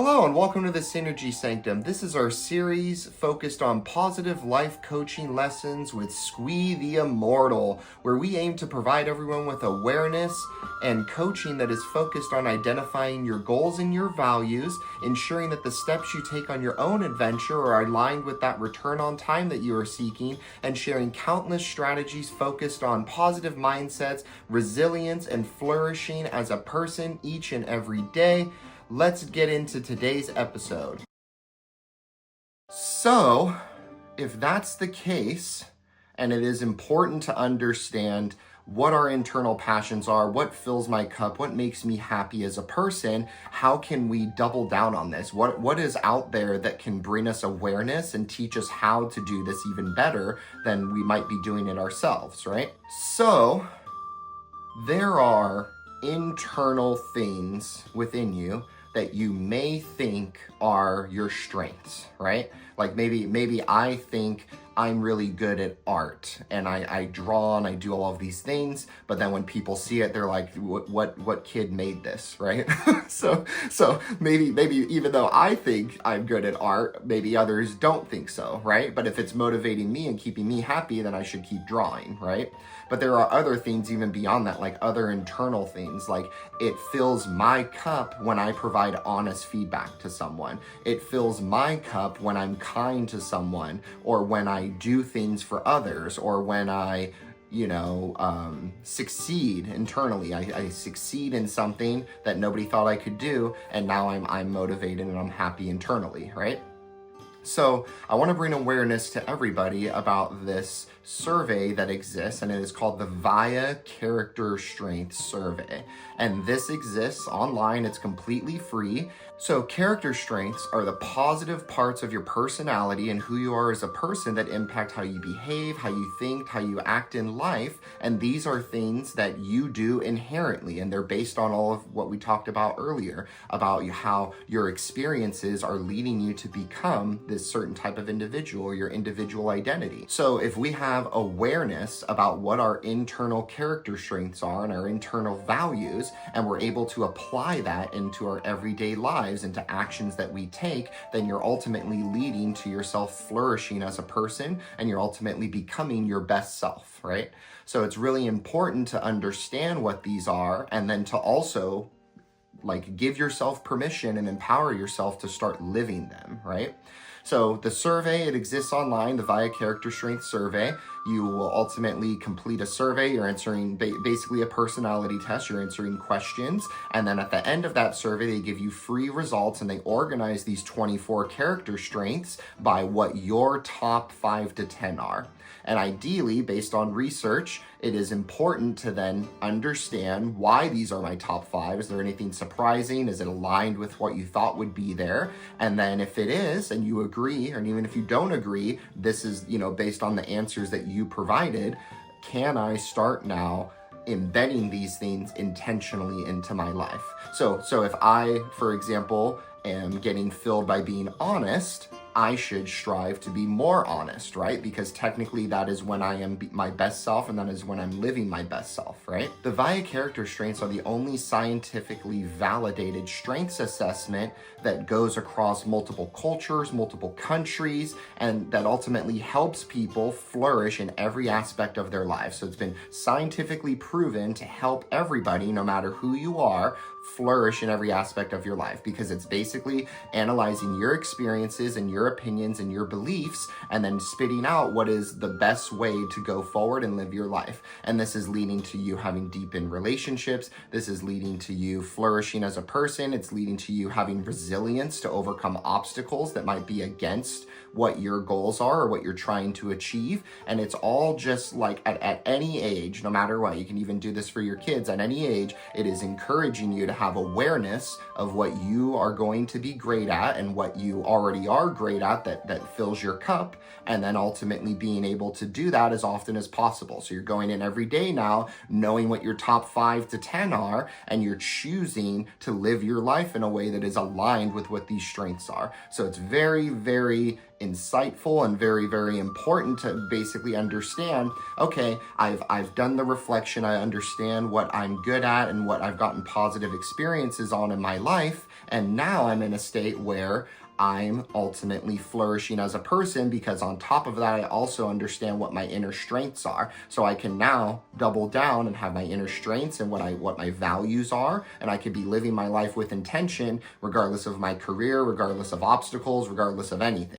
Hello and welcome to the Synergy Sanctum. This is our series focused on positive life coaching lessons with Squee the Immortal, where we aim to provide everyone with awareness and coaching that is focused on identifying your goals and your values, ensuring that the steps you take on your own adventure are aligned with that return on time that you are seeking, and sharing countless strategies focused on positive mindsets, resilience, and flourishing as a person each and every day. Let's get into today's episode. So, if that's the case, and it is important to understand what our internal passions are, what fills my cup, what makes me happy as a person, how can we double down on this? What is out there that can bring us awareness and teach us how to do this even better than we might be doing it ourselves, right? So, there are internal things within you that you may think are your strengths, right? Like maybe I think I'm really good at art and I draw and I do all of these things, but then when people see it, they're like, what kid made this, right? so maybe even though I think I'm good at art, maybe others don't think so, right? But if it's motivating me and keeping me happy, then I should keep drawing, right? But there are other things even beyond that, like other internal things, like it fills my cup when I provide honest feedback to someone. It fills my cup when I'm kind to someone, or when I do things for others, or when I succeed internally. I succeed in something that nobody thought I could do, and now I'm motivated and I'm happy internally, right? So I want to bring awareness to everybody about this survey that exists, and it is called the VIA Character Strength Survey. And this exists online. It's completely free. So character strengths are the positive parts of your personality and who you are as a person that impact how you behave, how you think, how you act in life. And these are things that you do inherently, and they're based on all of what we talked about earlier, about how your experiences are leading you to become this certain type of individual, your individual identity. So if we have awareness about what our internal character strengths are and our internal values, and we're able to apply that into our everyday lives, into actions that we take, then you're ultimately leading to yourself flourishing as a person, and you're ultimately becoming your best self, right? So it's really important to understand what these are, and then to also give yourself permission and empower yourself to start living them, right? So the survey, it exists online, the VIA Character Strength Survey. You will ultimately complete a survey. You're answering basically a personality test. You're answering questions. And then at the end of that survey, they give you free results, and they organize these 24 character strengths by what your top 5 to 10 are. And ideally, based on research, it is important to then understand why these are my top 5. Is there anything surprising? Is it aligned with what you thought would be there? And then if it is, and you agree, and even if you don't agree, this is, based on the answers that you provided, can I start now embedding these things intentionally into my life? So if I, for example, am getting filled by being honest, I should strive to be more honest, right? Because technically that is when I am my best self, and that is when I'm living my best self, right? The VIA Character Strengths are the only scientifically validated strengths assessment that goes across multiple cultures, multiple countries, and that ultimately helps people flourish in every aspect of their lives. So it's been scientifically proven to help everybody, no matter who you are, flourish in every aspect of your life, because it's basically analyzing your experiences and your opinions and your beliefs, and then spitting out what is the best way to go forward and live your life. And this is leading to you having deepened relationships. This is leading to you flourishing as a person. It's leading to you having resilience to overcome obstacles that might be against what your goals are or what you're trying to achieve. And it's all just like at any age, no matter what, you can even do this for your kids at any age, it is encouraging you to have awareness of what you are going to be great at and what you already are great at that fills your cup, and then ultimately being able to do that as often as possible. So you're going in every day now knowing what your top 5 to 10 are, and you're choosing to live your life in a way that is aligned with what these strengths are. So it's very, very insightful and very, very important to basically understand, okay, I've done the reflection, I understand what I'm good at and what I've gotten positive experiences on in my life, And now I'm in a state where I'm ultimately flourishing as a person, because on top of that, I also understand what my inner strengths are. So I can now double down and have my inner strengths and what my values are, and I could be living my life with intention, regardless of my career, regardless of obstacles, regardless of anything.